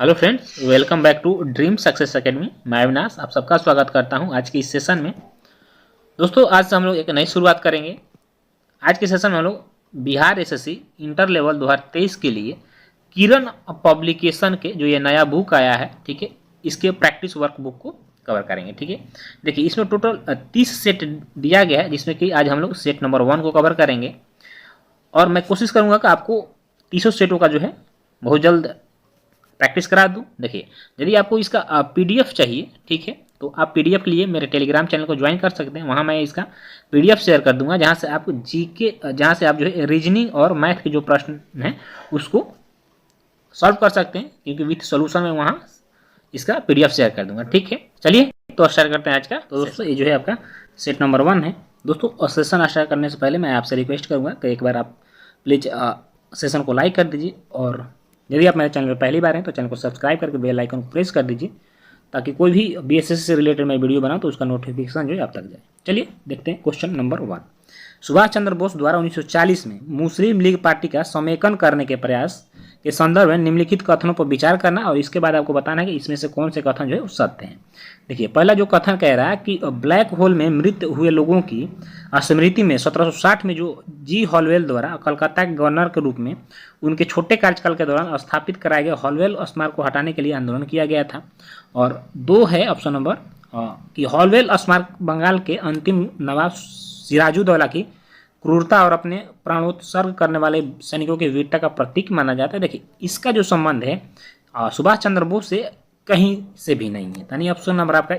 Hello friends, welcome back to Dream Success Academy. मैं अविनाश आप सबका स्वागत करता हूं आज की इस सेशन में। दोस्तों, आज से हम लोग एक नई शुरुआत करेंगे। आज के सेशन में हम लोग बिहार एसएससी इंटर लेवल 2023 के लिए किरण पब्लिकेशन के जो ये नया बुक आया है, ठीक है, इसके प्रैक्टिस वर्क बुक को कवर करेंगे। ठीक है, देखिए इसमें टोटल 30 सेट दिया गया है, जिसमें कि आज हम लोग सेट नंबर 1 को कवर करेंगे और मैं कोशिश करूँगा कि आपको 30 सेटों का जो है बहुत जल्द प्रैक्टिस करा दूँ। देखिए, यदि आपको इसका पीडीएफ चाहिए, ठीक है, तो आप पीडीएफ के लिए मेरे टेलीग्राम चैनल को ज्वाइन कर सकते हैं। वहाँ मैं इसका पीडीएफ शेयर कर दूंगा, जहाँ से आपको जीके, जहाँ से आप जो है रीजनिंग और मैथ के जो प्रश्न हैं उसको सॉल्व कर सकते हैं, क्योंकि विथ सोल्यूशन में वहाँ इसका पीडीएफ शेयर कर दूंगा। ठीक है, चलिए तो स्टार्ट करते हैं आज का। तो दोस्तों, ये जो है आपका सेट नंबर 1 है। दोस्तों, सेशन स्टार्ट करने से पहले मैं आपसे रिक्वेस्ट करूँगा कि एक बार आप प्लीज़ सेशन को लाइक कर दीजिए, और यदि आप मेरे चैनल पर पहली बार हैं तो चैनल को सब्सक्राइब करके बेल आइकन को प्रेस कर दीजिए, ताकि कोई भी बीएसएससी से रिलेटेड मैं वीडियो बनाऊँ तो उसका नोटिफिकेशन जो है आप तक जाए। चलिए देखते हैं क्वेश्चन नंबर 1। सुभाष चंद्र बोस द्वारा 1940 में मुस्लिम लीग पार्टी का समेकन करने के प्रयास के संदर्भ में निम्नलिखित कथनों पर विचार करना, और इसके बाद आपको बताना है कि इसमें से कौन से कथन जो है सत्य हैं। देखिए, पहला जो कथन कह रहा है कि ब्लैक होल में मृत हुए लोगों की स्मृति में 1760 में जो जी हॉलवेल द्वारा कलकत्ता के गवर्नर के रूप में उनके छोटे कार्यकाल के दौरान स्थापित कराए गए हॉलवेल स्मारक को हटाने के लिए आंदोलन किया गया था। और 2 है ऑप्शन नंबर कि हॉलवेल स्मारक बंगाल के अंतिम नवाब सिराजुद्दौला की क्रूरता और अपने प्राणोत्सर्ग करने वाले सैनिकों की वीरता का प्रतीक माना जाता है। देखिए, इसका जो संबंध है सुभाष चंद्र बोस से कहीं से भी नहीं है, यानी ऑप्शन नंबर आपका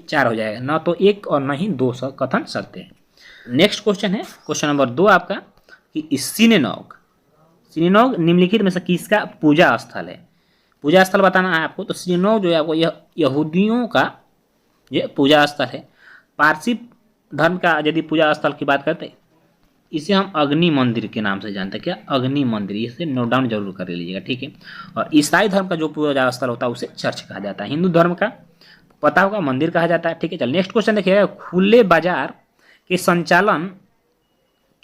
4 हो जाएगा, ना तो 1 और ना ही 2 कथन सत्य है। नेक्स्ट क्वेश्चन है क्वेश्चन नंबर 2 आपका कि सिनेगॉग निम्नलिखित में से किसका पूजा स्थल है। पूजा स्थल बताना है आपको। तो सिनेगॉग जो है आपको यह यहूदियों का ये पूजा स्थल है। पारसी धर्म का यदि पूजा स्थल की बात करते इसे हम अग्नि मंदिर के नाम से जानते हैं। क्या? अग्नि मंदिर। इसे नोट डाउन जरूर कर लीजिएगा, ठीक है। और ईसाई धर्म का जो पूजा स्थल होता है उसे चर्च कहा जाता है। हिंदू धर्म का पता होगा मंदिर कहा जाता है, ठीक है। चल नेक्स्ट क्वेश्चन देखिएगा, खुले बाजार के संचालन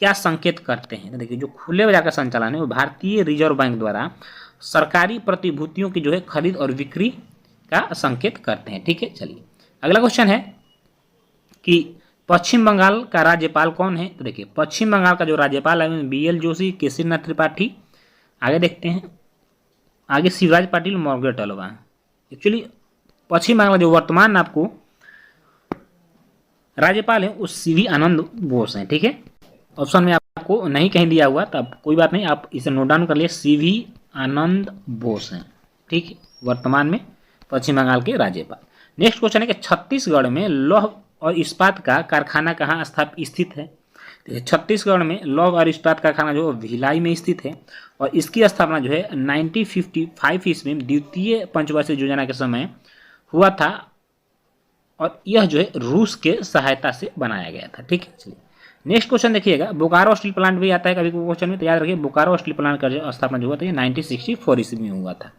क्या संकेत करते हैं। देखिए, जो खुले बाजार का संचालन है वो भारतीय रिजर्व बैंक द्वारा सरकारी प्रतिभूतियों की जो है खरीद और बिक्री का संकेत करते हैं, ठीक है। चलिए अगला क्वेश्चन है कि पश्चिम बंगाल का राज्यपाल कौन है। तो देखिए, पश्चिम बंगाल का जो राज्यपाल है बीएल जोशी, केसरीनाथ त्रिपाठी। आगे देखते हैं, आगे शिवराज पाटिल, मार्गरेट अल्वा। एक्चुअली पश्चिम बंगाल जो वर्तमान आपको राज्यपाल है वो सीवी आनंद बोस हैं, ठीक है। ऑप्शन में आपको नहीं कहीं दिया हुआ, तब कोई बात नहीं, आप इसे नोट डाउन कर लिए, सीवी आनंद बोस हैं, ठीक है, वर्तमान में पश्चिम बंगाल के राज्यपाल। नेक्स्ट क्वेश्चन है कि छत्तीसगढ़ में लौह और इस्पात का कारखाना कहाँ स्थित है। छत्तीसगढ़ में लौह और इस्पात कारखाना जो भिलाई में स्थित है, और इसकी स्थापना जो है 1955 ईस्वी में द्वितीय पंचवर्षीय योजना के समय हुआ था, और यह जो है रूस के सहायता से बनाया गया था, ठीक है। चलिए नेक्स्ट क्वेश्चन देखिएगा, बोकारो स्टील प्लांट भी आता है कभी क्वेश्चन में, तो याद रखिए बोकारो स्टील प्लांट का जो स्थापना जो हुआ था ये 1964 ईस्वी में हुआ था।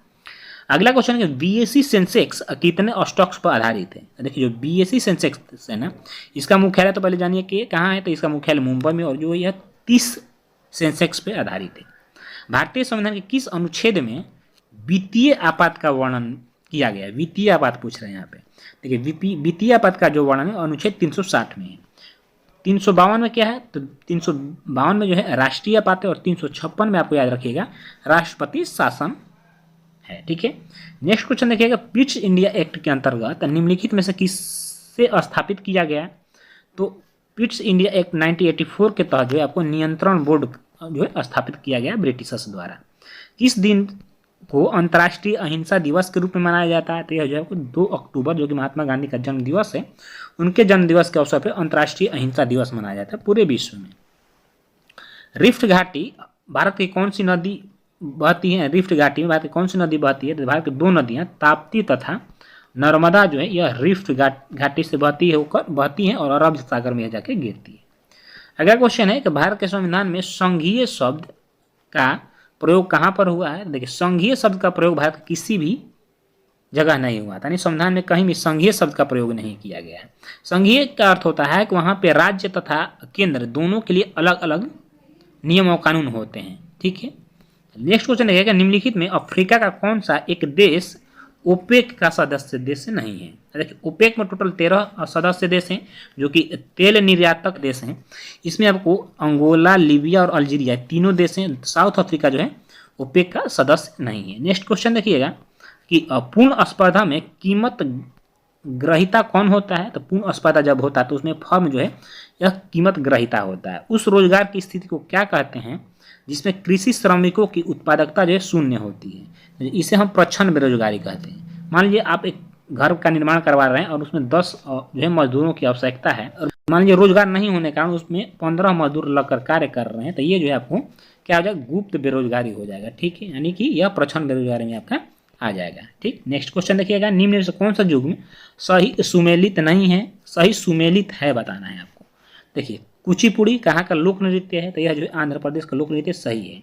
अगला क्वेश्चन है बीएसई सेंसेक्स कितने स्टॉक्स पर आधारित है। देखिए, जो बीएसई सेंसेक्स है ना, इसका मुख्यालय तो पहले जानिए कि कहाँ है। तो इसका मुख्यालय मुंबई में, और जो यह 30 सेंसेक्स पे आधारित है। भारतीय संविधान के किस अनुच्छेद में वित्तीय आपात का वर्णन किया गया है। वित्तीय आपात पूछ रहे हैं यहाँ पे। देखिए, वित्तीय आपात का जो वर्णन है अनुच्छेद 360 में है। 352 में क्या है, तो 352 में जो है राष्ट्रीय आपात है, और 356 में आपको याद रखिएगा राष्ट्रपति शासन है, ठीक है। नेक्स्ट क्वेश्चन देखिएगा, पिट्स इंडिया एक्ट के अंतर्गत निम्नलिखित में से किससे स्थापित किया गया। तो पिट्स इंडिया एक्ट 1984 के तहत जो है आपको नियंत्रण बोर्ड जो है स्थापित किया गया ब्रिटिशर्स द्वारा। किस दिन को अंतर्राष्ट्रीय अहिंसा दिवस के रूप में मनाया जाता है। तो यह जो है 2 अक्टूबर, जो कि महात्मा गांधी का जन्म दिवस है, उनके जन्म दिवस के अवसर पर अंतर्राष्ट्रीय अहिंसा दिवस मनाया जाता है पूरे विश्व में। रिफ्ट घाटी भारत की कौन सी नदी बहती है। रिफ्ट घाटी में भारत की कौन सी नदी बहती है। तो भारत की 2 नदियां ताप्ती तथा नर्मदा जो है यह रिफ्ट घाटी से बहती है और अरब सागर में जाके गिरती है। अगला क्वेश्चन है कि भारत के संविधान में संघीय शब्द का प्रयोग कहाँ पर हुआ है। देखिए, संघीय शब्द का प्रयोग भारत के किसी भी जगह नहीं हुआ था, यानी संविधान में कहीं भी संघीय शब्द का प्रयोग नहीं किया गया है। संघीय का अर्थ होता है कि वहाँ पे राज्य तथा केंद्र दोनों के लिए अलग अलग नियम और कानून होते हैं, ठीक है। नेक्स्ट क्वेश्चन देखिएगा, निम्नलिखित में अफ्रीका का कौन सा एक देश ओपेक का सदस्य देश नहीं है। देखिए ओपेक में टोटल 13 सदस्य देश हैं जो कि तेल निर्यातक देश हैं। इसमें आपको अंगोला, लीबिया और अल्जीरिया तीनों देश हैं। साउथ अफ्रीका जो है ओपेक का सदस्य नहीं है। नेक्स्ट क्वेश्चन देखिएगा कि पूर्ण स्पर्धा में कीमत ग्रहिता कौन होता है। तो पूर्ण स्पर्धा जब होता है तो उसमें फर्म जो है यह कीमत ग्रहिता होता है। उस रोजगार की स्थिति को क्या कहते हैं जिसमें कृषि श्रमिकों की उत्पादकता जो है शून्य होती है। इसे हम प्रच्छन्न बेरोजगारी कहते हैं। मान लीजिए आप एक घर का निर्माण करवा रहे हैं और उसमें 10 जो है मजदूरों की आवश्यकता है, और मान लीजिए रोजगार नहीं होने के कारण उसमें 15 मजदूर लगकर कार्य कर रहे हैं, तो ये जो है आपको क्या हो जाएगा, गुप्त बेरोजगारी हो जाएगा। ठीक है, यानी कि यह प्रच्छन्न बेरोजगारी में आपका आ जाएगा। ठीक, नेक्स्ट क्वेश्चन देखिएगा, निम्न में से कौन सा युग्म सही सुमेलित नहीं है, सही सुमेलित है बताना है आपको। देखिए कुचिपुड़ी कहाँ का लोक नृत्य है, तो यह जो है आंध्र प्रदेश का लोक नृत्य सही है।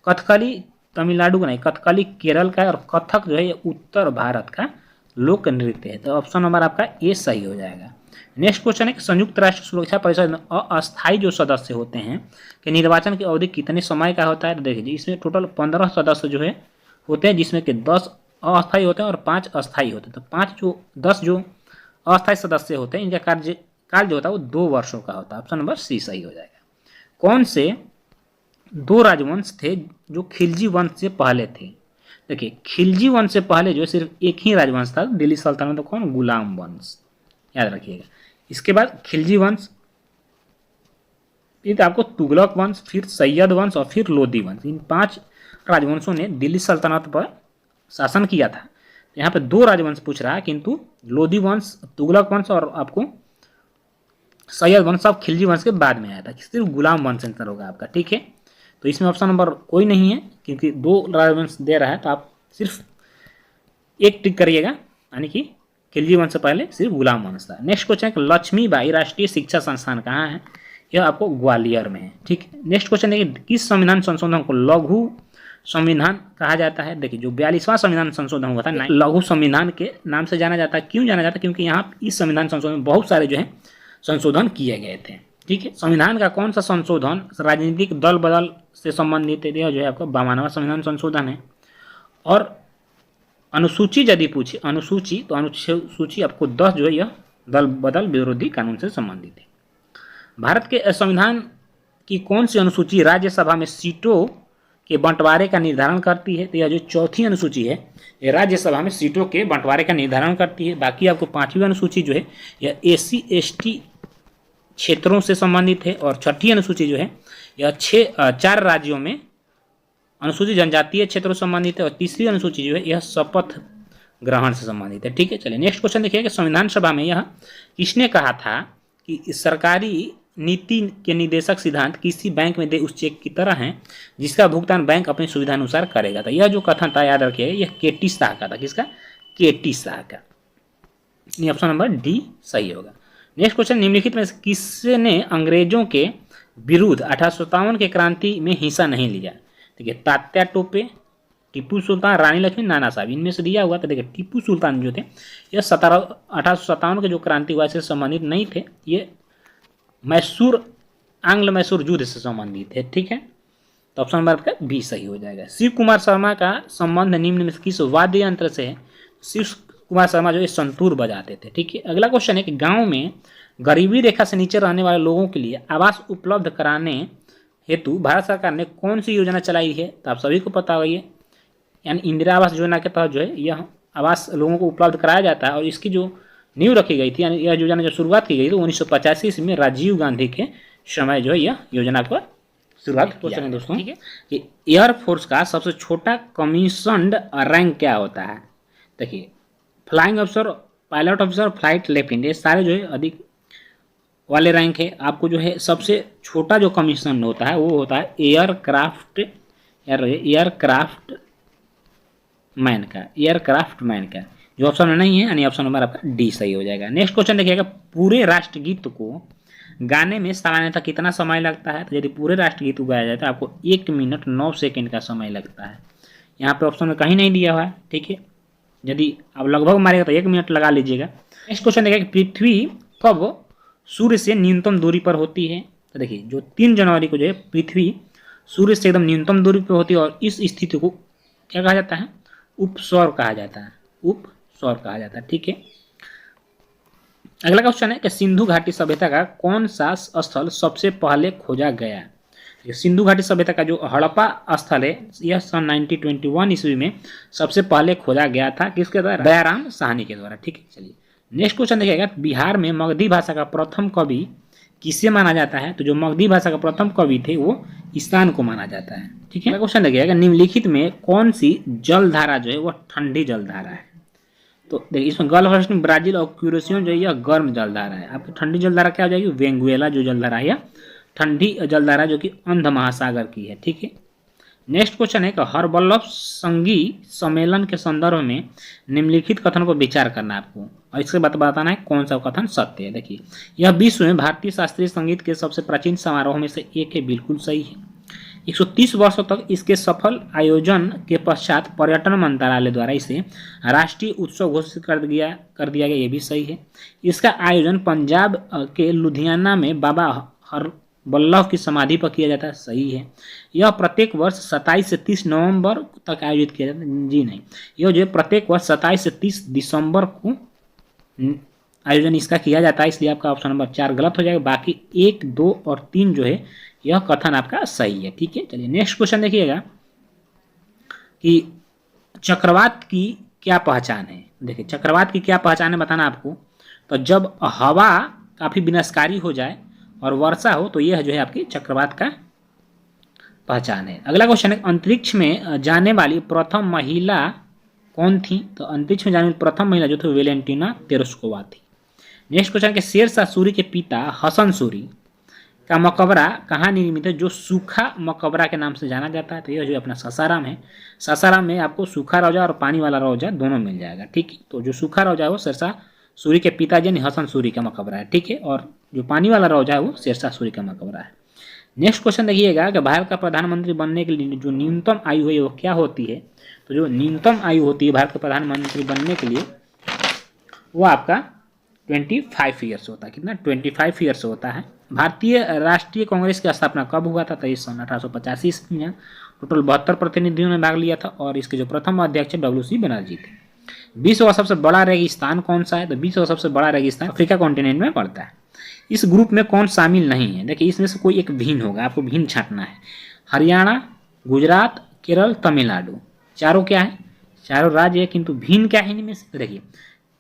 कथकली तमिलनाडु का नहीं, कथकली केरल का है, और कथक जो है ये उत्तर भारत का लोक नृत्य है। तो ऑप्शन नंबर आपका ए सही हो जाएगा। नेक्स्ट क्वेश्चन है कि संयुक्त राष्ट्र सुरक्षा परिषद में अस्थायी जो सदस्य होते हैं कि निर्वाचन की अवधि कितने समय का होता है। तो देखिए इसमें टोटल 15 सदस्य जो है होते हैं, जिसमें कि 10 अस्थायी होते हैं और 5 अस्थायी होते हैं। तो 10 जो अस्थायी सदस्य होते हैं इनका कार्यकाल जो होता है वो 2 वर्षों का होता है। ऑप्शन नंबर सी सही हो जाएगा। कौन से 2 राजवंश थे जो खिलजी वंश से पहले थे। देखिए खिलजी वंश से पहले जो सिर्फ एक ही राजवंश था दिल्ली सल्तनत, तो कौन, गुलाम वंश, याद रखिएगा। इसके बाद खिलजी वंश, फिर आपको तुगलक वंश, फिर सैयद वंश और फिर लोदी वंश। इन 5 राजवंशों ने दिल्ली सल्तनत पर शासन किया था। यहाँ पे 2 राजवंश पूछ रहा है, किंतु लोदी वंश, तुगलक वंश और आपको सैयद वंश सब खिलजी वंश के बाद में आया था। सिर्फ गुलाम वंश आंसर होगा आपका। ठीक है, तो इसमें ऑप्शन नंबर कोई नहीं है क्योंकि 2 राजवंश दे रहा है, तो आप सिर्फ एक टिक करिएगा, यानी कि खिलजी वंश से पहले सिर्फ गुलाम वंश था। नेक्स्ट क्वेश्चन है लक्ष्मीबाई राष्ट्रीय शिक्षा संस्थान कहाँ है। यह आपको ग्वालियर में है। ठीक है, नेक्स्ट क्वेश्चन है कि किस संविधान संशोधन को लघु संविधान कहा जाता है। देखिए जो 42वां संविधान संशोधन हुआ था लघु संविधान के नाम से जाना जाता है। क्यों जाना जाता है, क्योंकि यहाँ इस संविधान संशोधन में बहुत सारे जो है संशोधन किए गए थे। ठीक है, संविधान का कौन सा संशोधन राजनीतिक दल बदल से संबंधित है, यह जो है आपका 52वां संविधान संशोधन है। और अनुसूची यदि पूछे अनुसूची, तो अनुसूची आपको 10 जो है यह दल बदल विरोधी कानून से संबंधित है। भारत के संविधान की कौन सी अनुसूची राज्यसभा में सीटों के बंटवारे का निर्धारण करती है। तो यह जो 4थी अनुसूची है ये राज्यसभा में सीटों के बंटवारे का निर्धारण करती है। बाकी आपको 5वीं अनुसूची जो है यह SC ST क्षेत्रों से संबंधित है, और 6ठी अनुसूची जो है यह 4 राज्यों में अनुसूचित जनजातीय क्षेत्रों से संबंधित है, और 3री अनुसूची जो है यह शपथ ग्रहण से संबंधित है। ठीक है, चलिए नेक्स्ट क्वेश्चन देखिए कि संविधान सभा में यह किसने कहा था कि सरकारी नीति के निर्देशक सिद्धांत किसी बैंक में दे उस चेक की तरह हैं जिसका भुगतान बैंक अपनी सुविधा अनुसार करेगा। था यह जो कथन था याद रखिएगा, यह KT शाह का था। किसका, KT शाह का। ऑप्शन नंबर डी सही होगा। नेक्स्ट क्वेश्चन, निम्नलिखित में किसने अंग्रेजों के विरुद्ध 1857 के क्रांति में हिस्सा नहीं लिया। देखिए तात्या टोपे, टीपू सुल्तान, रानी लक्ष्मी, नाना साहब, इनमें से दिया हुआ। तो देखिए टीपू सुल्तान जो थे यह 1857 के जो क्रांति हुआ से संबंधित नहीं थे, ये आंग्ल मैसूर युद्ध से संबंधित है। ठीक है, तो ऑप्शन नंबर आपका बी सही हो जाएगा। शिव कुमार शर्मा का संबंध निम्न में किस वाद्य यंत्र से है। शिव कुमार शर्मा जो है संतूर बजाते थे। ठीक है, अगला क्वेश्चन है कि गांव में गरीबी रेखा से नीचे रहने वाले लोगों के लिए आवास उपलब्ध कराने हेतु भारत सरकार ने कौन सी योजना चलाई है। तो आप सभी को पता होगी, यानी इंदिरा आवास योजना के तहत जो है यह आवास लोगों को उपलब्ध कराया जाता है, और इसकी जो नींव रखी गई थी, यानी यह योजना जब शुरुआत की गई थी 1985 में राजीव गांधी के समय जो है यह योजना को शुरुआत क्वेश्चन है दोस्तों। ठीक है, कि एयरफोर्स का सबसे छोटा कमीशन्ड रैंक क्या होता है। देखिए flying officer, pilot officer, flight lieutenant, ये सारे जो है अधिक वाले रैंक है। आपको जो है सबसे छोटा जो कमीशन होता है वो होता है एयरक्राफ्ट मैन का, जो ऑप्शन में नहीं है, यानी ऑप्शन नंबर आपका डी सही हो जाएगा। नेक्स्ट क्वेश्चन देखिएगा, पूरे राष्ट्रगीत को गाने में सामान्यतः कितना समय लगता है। तो यदि पूरे राष्ट्रगीत को गाया जाए तो आपको 1 मिनट 9 सेकंड का समय लगता है। यहाँ पे ऑप्शन में कहीं नहीं दिया हुआ है। ठीक है, यदि आप लगभग मारेगा तो 1 मिनट लगा लीजिएगा। नेक्स्ट क्वेश्चन देखिए कि पृथ्वी कब सूर्य से न्यूनतम दूरी पर होती है। तो देखिए जो 3 जनवरी को जो है पृथ्वी सूर्य से एकदम न्यूनतम दूरी पर होती है और इस स्थिति को क्या कहा जाता है, उपसौर कहा जाता है, उपसौर कहा जाता है। ठीक है, अगला क्वेश्चन है कि सिंधु घाटी सभ्यता का कौन सा स्थल सबसे पहले खोजा गया। सिंधु घाटी सभ्यता का जो हड़प्पा स्थल है यह सन 1921 ईस्वी में सबसे पहले खोजा गया था, किसके द्वारा, दयाराम साहनी के द्वारा। ठीक है, चलिए नेक्स्ट क्वेश्चन देखिएगा, बिहार में मगधी भाषा का प्रथम कवि किसे माना जाता है। तो जो मगधी भाषा का प्रथम कवि थे वो ईशान को माना जाता है। ठीक है, क्वेश्चन देखिएगा, निम्नलिखित में कौन सी जलधारा जो है वह ठंडी जलधारा है। तो देखिए इसमें गल्फ स्ट्रीम, ब्राजील और क्यूरेशियन जो है यह गर्म जलधारा है। आपकी ठंडी जलधारा क्या हो जाएगी, वेंगुएला जो जलधारा है यह ठंडी जलधारा जो कि अंध महासागर की है। ठीक है, नेक्स्ट क्वेश्चन है कि हरवल्लभ संगी सम्मेलन के संदर्भ में निम्नलिखित कथन पर विचार करना है आपको और इसके बाद बताना है कौन सा कथन सत्य है। देखिए, यह विश्व में भारतीय शास्त्रीय संगीत के सबसे प्राचीन समारोह में से एक है, बिल्कुल सही है। 130 वर्षों तक इसके सफल आयोजन के पश्चात पर्यटन मंत्रालय द्वारा इसे राष्ट्रीय उत्सव घोषित कर दिया गया, ये भी सही है। इसका आयोजन पंजाब के लुधियाना में बाबा हरवल्लभ की समाधि पर किया जाता है, सही है। यह प्रत्येक वर्ष 27 से 30 नवंबर तक आयोजित किया जाता है, जी नहीं, यह जो है प्रत्येक वर्ष 27 से 30 दिसंबर को आयोजन इसका किया जाता है, इसलिए आपका ऑप्शन नंबर 4 गलत हो जाएगा। बाकी 1, 2 और 3 जो है यह कथन आपका सही है। ठीक है, चलिए नेक्स्ट क्वेश्चन देखिएगा कि चक्रवात की क्या पहचान है। देखिए चक्रवात की क्या पहचान है बताना आपको। तो जब हवा काफी विनाशकारी हो जाए और वर्षा हो तो यह जो है आपकी चक्रवात का पहचान है। अगला क्वेश्चन है, अंतरिक्ष में जाने वाली प्रथम महिला कौन थी। तो अंतरिक्ष में जाने वाली प्रथम महिला जो थी वेलेंटिना तेरेस्कोवा थी। नेक्स्ट क्वेश्चन है, शेरशाह सूरी के पिता हसन सूरी का मकबरा कहाँ निर्मित है, जो सूखा मकबरा के नाम से जाना जाता है। तो यह जो अपना सासाराम है, सासाराम में आपको सूखा रौजा और पानी वाला रौजा दोनों मिल जाएगा। ठीक है, तो जो सूखा रौजा है वो शेरशाह सूरी के पिताजी यानी हसन सूरी का मकबरा है। ठीक है, और जो पानी वाला रौजा है वो शेरशाह सूरी का मकबरा है। नेक्स्ट क्वेश्चन देखिएगा कि भारत का प्रधानमंत्री बनने के लिए जो न्यूनतम आयु है वो क्या होती है। तो जो न्यूनतम आयु होती है भारत का प्रधानमंत्री बनने के लिए वो आपका 25 ईयर्स होता है। कितना, 25 ईयर्स होता है। भारतीय राष्ट्रीय कांग्रेस की स्थापना कब हुआ था। तो इस सन 1885 ईस्वी में टोटल 72 प्रतिनिधियों ने भाग लिया था और इसके जो प्रथम अध्यक्ष WC बनर्जी थे। विश्व का सबसे बड़ा रेगिस्तान कौन सा है। तो विश्व का सबसे बड़ा रेगिस्तान अफ्रीका कॉन्टिनेंट में पड़ता है। इस ग्रुप में कौन शामिल नहीं है। देखिए इसमें से कोई एक भिन्न होगा, आपको भिन्न छांटना है। हरियाणा, गुजरात, केरल, तमिलनाडु, चारों क्या है, चारों राज्य है, किंतु भिन्न क्या है इनमें से। देखिए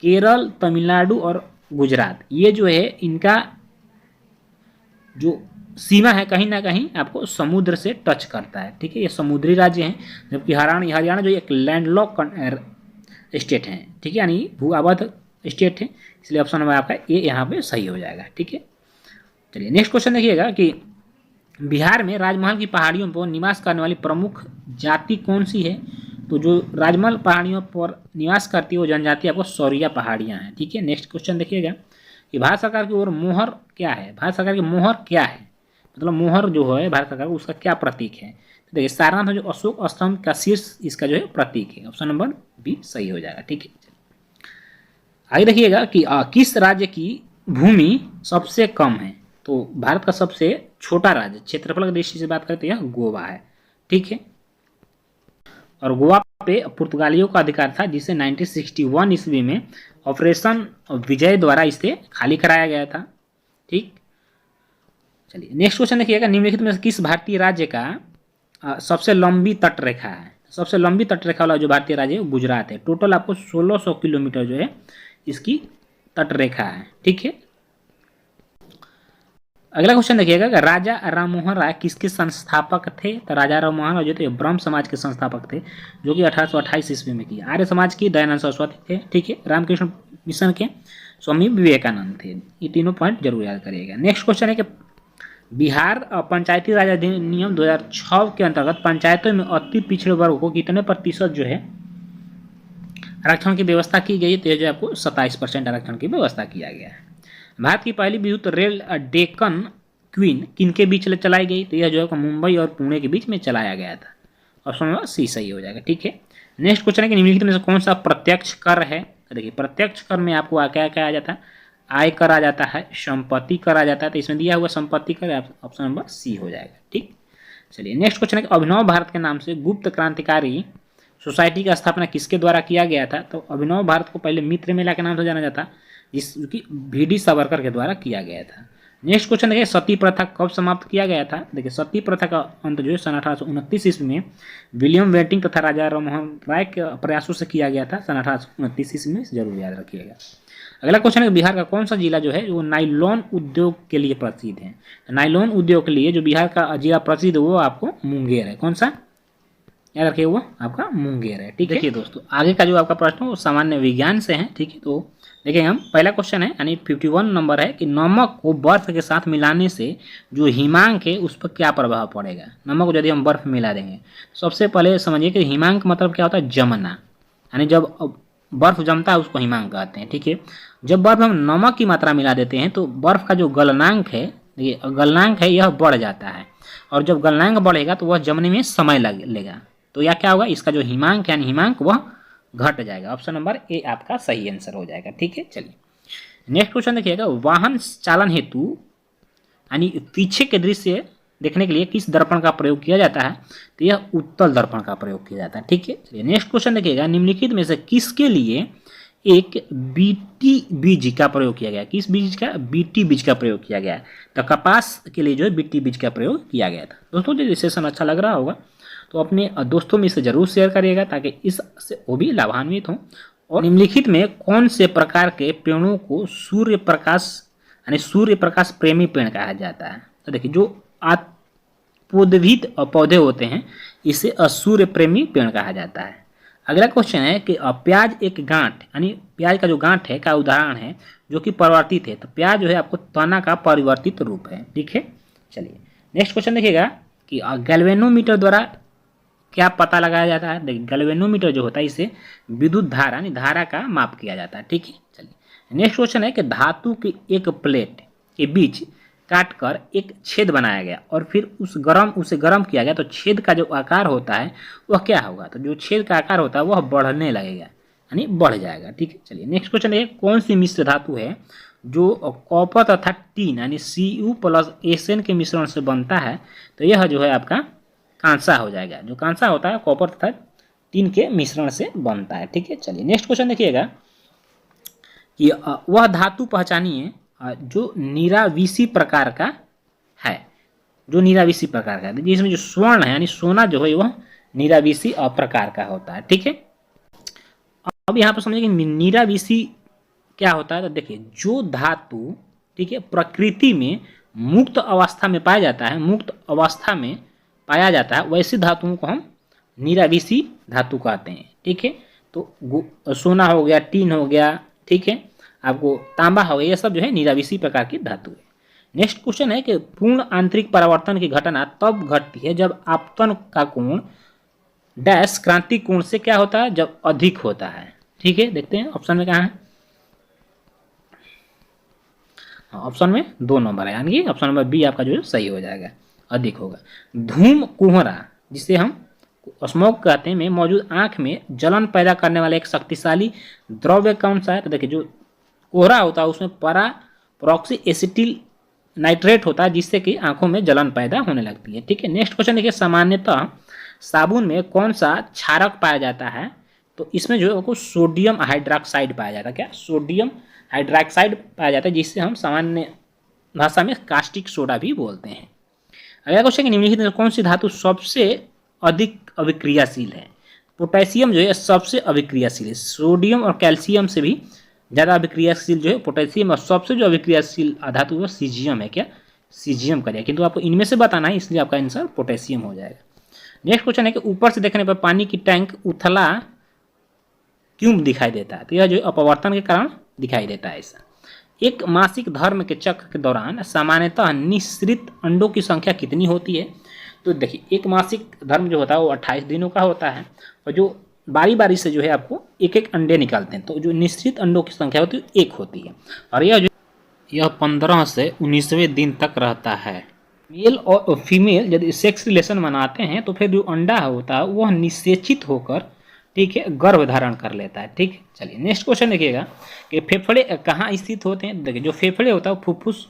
केरल, तमिलनाडु और गुजरात ये जो है इनका जो सीमा है कहीं ना कहीं आपको समुद्र से टच करता है। ठीक है, ये समुद्री राज्य हैं, जबकि हरियाणा जो एक लैंडलॉक स्टेट है। ठीक है, यानी भू आबद्ध स्टेट है, इसलिए ऑप्शन नंबर आपका ए यहाँ पे सही हो जाएगा। ठीक है, चलिए नेक्स्ट क्वेश्चन देखिएगा कि बिहार में राजमहल की पहाड़ियों पर निवास करने वाली प्रमुख जाति कौन सी है। तो जो राजमहल पहाड़ियों पर निवास करती है वो जनजाति आपको सौरिया पहाड़ियाँ हैं। ठीक है, नेक्स्ट क्वेश्चन देखिएगा कि भारत सरकार की ओर मोहर क्या है। भारत सरकार की मोहर क्या है, मतलब मोहर जो है भारत सरकार उसका क्या प्रतीक है। तो देखिए सारनाथ में जो अशोक स्तंभ का शीर्ष इसका जो है प्रतीक है, ऑप्शन नंबर बी सही हो जाएगा। ठीक है, आगे देखिएगा कि किस राज्य की भूमि सबसे कम है। तो भारत का सबसे छोटा राज्य क्षेत्रफल की दृष्टि से बात करते हैं गोवा है। ठीक है, और गोवा पे पुर्तगालियों का अधिकार था जिसे 1961 ईस्वी में ऑपरेशन विजय द्वारा इसे खाली कराया गया था। ठीक, चलिए नेक्स्ट क्वेश्चन देखिएगा, निम्नलिखित में से किस भारतीय राज्य का सबसे लंबी तट रेखा है। सबसे लंबी तट रेखा वाला जो भारतीय राज्य है वो गुजरात है। टोटल आपको 1600 किलोमीटर जो है इसकी तट रेखा है। ठीक है, अगला क्वेश्चन देखिएगा कि राजा राममोहन राय किसके संस्थापक थे। तो राजा राममोहन राय जो थे ब्रह्म समाज के संस्थापक थे, जो कि 1828 ईस्वी में किया। आर्य समाज की दयानंद सरस्वती थे। ठीक है, रामकृष्ण मिशन के स्वामी विवेकानंद थे। ये तीनों पॉइंट जरूर याद करिएगा। नेक्स्ट क्वेश्चन है कि बिहार पंचायती राज अधिनियम 2006 के अंतर्गत पंचायतों में अति पिछड़े वर्ग को कितने प्रतिशत जो है आरक्षण की व्यवस्था की गई। तो जो आपको 27% आरक्षण की व्यवस्था किया गया है। भारत की पहली विद्युत रेल डेक्कन क्वीन किनके बीच चलाई गई। तो यह जो है मुंबई और पुणे के बीच में चलाया गया था, ऑप्शन नंबर सी सही हो जाएगा। ठीक है, नेक्स्ट क्वेश्चन है कि निम्नलिखित में से कौन सा प्रत्यक्ष कर है। तो देखिए प्रत्यक्ष कर में आपको क्या क्या आ जाता है, आय कर आ जाता है, संपत्ति कर आ जाता है। तो इसमें दिया हुआ संपत्ति कर ऑप्शन नंबर सी हो जाएगा। ठीक, चलिए नेक्स्ट क्वेश्चन है कि अभिनव भारत के नाम से गुप्त क्रांतिकारी सोसाइटी का स्थापना किसके द्वारा किया गया था? तो अभिनव भारत को पहले मित्र मेला के नाम से जाना जाता, जिसकी वी.डी. सावरकर के द्वारा किया गया था। नेक्स्ट क्वेश्चन देखिए, सती प्रथा कब समाप्त किया गया था? देखिए सती प्रथा का अंत जो है सन 1829 ईस्वी में विलियम बेंटिंक तथा राजा राममोहन राय के प्रयासों से किया गया था, सन 1829 ईस्वी में, जरूर याद रखिएगा। अगला क्वेश्चन है, बिहार का कौन सा जिला जो है वो नाइलॉन उद्योग के लिए प्रसिद्ध है? नाइलॉन उद्योग के लिए जो बिहार का जिला प्रसिद्ध है वो आपको मुंगेर है। कौन सा? याद रखिए, वो आपका मुंगेर है। ठीक है, देखिए दोस्तों आगे का जो आपका प्रश्न है वो सामान्य विज्ञान से है। ठीक है, तो देखिए हम पहला क्वेश्चन है यानी 51 नंबर है कि नमक को बर्फ के साथ मिलाने से जो हिमांक है उस पर क्या प्रभाव पड़ेगा? नमक को यदि हम बर्फ में मिला देंगे, सबसे पहले समझिए कि हिमांक मतलब क्या होता है? जमना, यानी जब बर्फ जमता है उसको हिमांक कहते हैं। ठीक है, जब बर्फ हम नमक की मात्रा मिला देते हैं तो बर्फ का जो गलनांक है, ये गलनांक है, यह बढ़ जाता है, और जब गलनांक बढ़ेगा तो वह जमने में समय लेगा, तो यह क्या होगा? इसका जो हिमांक यानी हिमांक वह घट जाएगा। ऑप्शन नंबर ए आपका सही आंसर हो जाएगा। ठीक है, चलिए नेक्स्ट क्वेश्चन देखिएगा, वाहन चालन हेतु यानी पीछे के दृश्य देखने के लिए किस दर्पण का प्रयोग किया जाता है? तो यह उत्तल दर्पण का प्रयोग किया जाता है। ठीक है, चलिए नेक्स्ट क्वेश्चन देखिएगा, निम्नलिखित में से किसके लिए एक बीटी बीज का प्रयोग किया गया? किस बीज का? बीटी बीज का प्रयोग किया गया। तो कपास के लिए जो है बीटी बीज का प्रयोग किया गया था। दोस्तों यदि सेशन अच्छा लग रहा होगा तो अपने दोस्तों में इसे जरूर शेयर करिएगा ताकि इससे वो भी लाभान्वित हों। और निम्नलिखित में कौन से प्रकार के पेड़ों को सूर्य प्रकाश यानी सूर्य प्रकाश प्रेमी पेड़ कहा जाता है? तो देखिए जो आत्पोद्भिद पौधे होते हैं इसे असूर्य प्रेमी पेड़ कहा जाता है। अगला क्वेश्चन है कि प्याज एक गांठ यानी प्याज का जो गांठ है का उदाहरण है जो कि परिवर्तित है। तो प्याज जो है आपको तना का परिवर्तित रूप है। ठीक है, चलिए नेक्स्ट क्वेश्चन देखिएगा कि गैल्वेनोमीटर द्वारा क्या पता लगाया जाता है? देखिए गैल्वेनोमीटर जो होता है इसे विद्युत धारा यानी धारा का माप किया जाता है। ठीक है, चलिए नेक्स्ट क्वेश्चन है कि धातु की एक प्लेट के बीच काटकर एक छेद बनाया गया और फिर उसे गर्म किया गया, तो छेद का जो आकार होता है वह क्या होगा? तो जो छेद का आकार होता है वह बढ़ने लगेगा यानी बढ़ जाएगा। ठीक है, चलिए नेक्स्ट क्वेश्चन है, कौन सी मिश्र धातु है जो कॉपर तथा टीन यानी Cu प्लस Sn के मिश्रण से बनता है? तो यह जो है आपका कांसा हो जाएगा। जो कांसा होता है कॉपर तथा टीन के मिश्रण से बनता है। ठीक है, चलिए नेक्स्ट क्वेश्चन देखिएगा कि वह धातु पहचानिए जो नीराविसी प्रकार का है। जो नीराविसी प्रकार का है जिसमें जो स्वर्ण है यानी सोना जो है वह नीराविसी प्रकार का होता है। ठीक है, अब यहाँ पर समझिए कि नीराविसी क्या होता है? तो देखिए जो धातु ठीक है प्रकृति में मुक्त अवस्था में पाया जाता है, मुक्त अवस्था में पाया जाता है वैसी धातुओं को हम नीराविसी धातु कहते हैं। ठीक है, तो सोना हो गया, टीन हो गया, ठीक है, आपको तांबा हो गया, ये सब जो है नीराविसी प्रकार की धातु है। नेक्स्ट क्वेश्चन है कि पूर्ण आंतरिक परावर्तन की घटना तब घटती है जब आपतन का कोण डैश क्रांतिक कोण से क्या होता है? जब अधिक होता है। ठीक है, देखते हैं ऑप्शन में कहाँ है। ऑप्शन में 2 नंबर है यानी ऑप्शन नंबर बी आपका जो है सही हो जाएगा, अधिक होगा। धूम कुहरा जिसे हम स्मोक कहते हैं में मौजूद आंख में जलन पैदा करने वाला एक शक्तिशाली द्रव्य कौन सा है? तो देखिए जो कोहरा होता है उसमें परॉक्सी एसिटिल नाइट्रेट होता है जिससे कि आंखों में जलन पैदा होने लगती है। ठीक है, नेक्स्ट क्वेश्चन देखिए, सामान्यतः साबुन में कौन सा क्षारक पाया जाता है? तो इसमें जो है आपको सोडियम हाइड्रोक्साइड पाया जाता है। क्या? सोडियम हाइड्रोक्साइड पाया जाता है जिससे हम सामान्य भाषा में कास्टिक सोडा भी बोलते हैं। अगला क्वेश्चन कि निम्नलिखित में कौन सी धातु सबसे अधिक अभिक्रियाशील है? पोटेशियम जो है सबसे अभिक्रियाशील है। सोडियम और कैल्शियम से भी ज़्यादा अभिक्रियाशील जो है पोटेशियम, और सबसे जो अभिक्रियाशील धातु है सीजियम है। क्या? सीजियम करिए, किंतु आपको इनमें से बताना है इसलिए आपका आंसर पोटेशियम हो जाएगा। नेक्स्ट क्वेश्चन है कि ऊपर से देखने पर पानी की टैंक उथला क्यों दिखाई देता है? तो यह जो अपवर्तन के कारण दिखाई देता है। ऐसा एक मासिक धर्म के चक्र के दौरान सामान्यतः निःसृत अंडों की संख्या कितनी होती है? तो देखिए एक मासिक धर्म जो होता है वो 28 दिनों का होता है, और जो बारी बारी से जो है आपको एक एक अंडे निकालते हैं, तो जो निश्चित अंडों की संख्या होती है 1 होती है, और यह 15 से 19वें दिन तक रहता है। मेल और फीमेल यदि सेक्स रिलेशन बनाते हैं तो फिर जो अंडा होता है वह निषेचित होकर ठीक है गर्भ धारण कर लेता है। ठीक है, चलिए नेक्स्ट क्वेश्चन देखिएगा कि फेफड़े कहाँ स्थित होते हैं? देखिए जो फेफड़े होता है वो फुफ्फुस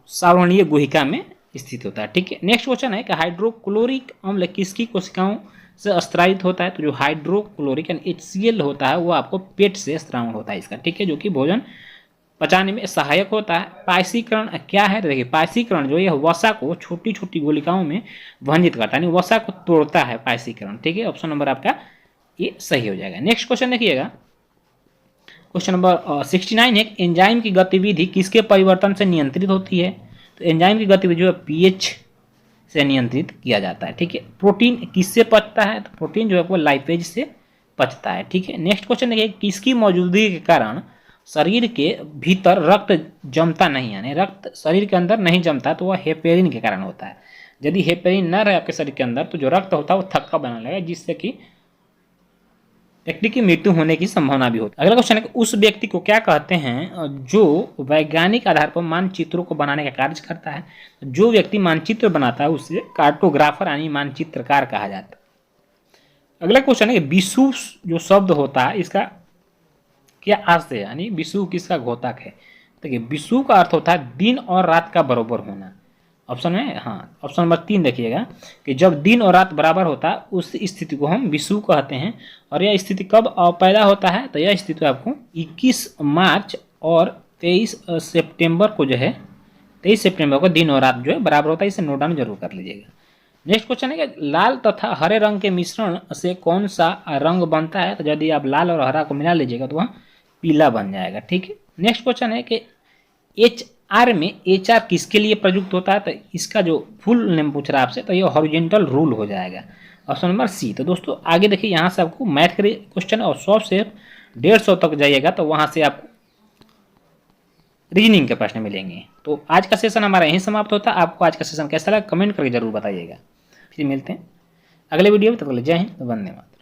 सावरणीय गुहिका में स्थित होता है। ठीक है, नेक्स्ट क्वेश्चन है कि हाइड्रोक्लोरिक अम्ल किसकी कोशिकाओं से स्त्रावित होता है? तो जो हाइड्रोक्लोरिक यानी HCl होता है वो आपको पेट से स्राव होता है इसका। ठीक है, जो कि भोजन पचाने में सहायक होता है। पायसीकरण क्या है? तो देखिए पायसीकरण जो है वसा को छोटी छोटी गोलिकाओं में भंजित करता है, यानी वसा को तोड़ता है पायसीकरण। ठीक है, ऑप्शन नंबर आपका ये सही हो जाएगा। नेक्स्ट क्वेश्चन देखिएगा, क्वेश्चन नंबर 69 है, एंजाइम की गतिविधि किसके परिवर्तन से नियंत्रित होती है? तो एंजाइम की गतिविधि जो है पीएच से नियंत्रित किया जाता है। ठीक है, प्रोटीन किससे पचता है? तो प्रोटीन जो है वो लाइपेज से पचता है। ठीक है, नेक्स्ट क्वेश्चन देखिए, किसकी मौजूदगी के कारण शरीर के भीतर रक्त जमता नहीं, यानी रक्त शरीर के अंदर नहीं जमता, तो वह हेपेरिन के कारण होता है। यदि हेपेरिन न रहे आपके शरीर के अंदर तो जो रक्त होता है वो थक्का बना लगेगा, जिससे कि व्यक्ति की मृत्यु होने की संभावना भी होती है। अगला क्वेश्चन है कि उस व्यक्ति को क्या कहते हैं जो वैज्ञानिक आधार पर मानचित्रों को बनाने का कार्य करता है? जो व्यक्ति मानचित्र बनाता है उसे कार्टोग्राफर यानी मानचित्रकार कहा जाता है। अगला क्वेश्चन है कि विषुव जो शब्द होता है इसका क्या अर्थ है, यानी विषुव किसका घोतक है? देखिए विषुव का अर्थ होता है दिन और रात का बराबर होना। ऑप्शन में हाँ, ऑप्शन नंबर 3 देखिएगा कि जब दिन और रात बराबर होता है उस स्थिति को हम विषुव कहते हैं। और यह स्थिति कब पैदा होता है? तो यह स्थिति आपको 21 मार्च और 23 सितंबर को जो है 23 सितंबर को दिन और रात जो है बराबर होता है। इसे नोट डाउन जरूर कर लीजिएगा। नेक्स्ट क्वेश्चन है कि लाल तथा हरे रंग के मिश्रण से कौन सा रंग बनता है? तो यदि आप लाल और हरा को मिला लीजिएगा तो वह पीला बन जाएगा। ठीक है, नेक्स्ट क्वेश्चन है कि HR में HR किसके लिए प्रयुक्त होता है? तो इसका जो फुल नेम पूछ रहा है आपसे, तो ये हॉरिजॉन्टल रूल हो जाएगा, ऑप्शन नंबर सी। तो दोस्तों आगे देखिए, यहाँ से आपको मैथ के क्वेश्चन और 100 से 150 तक जाइएगा तो वहाँ से आपको रीजनिंग के प्रश्न मिलेंगे। तो आज का सेशन हमारा यहीं समाप्त होता है। आपको आज का सेशन कैसा लगा कमेंट करके जरूर बताइएगा। फिर मिलते हैं अगले वीडियो में, तब तक जय हिंद, वंदे मातरम।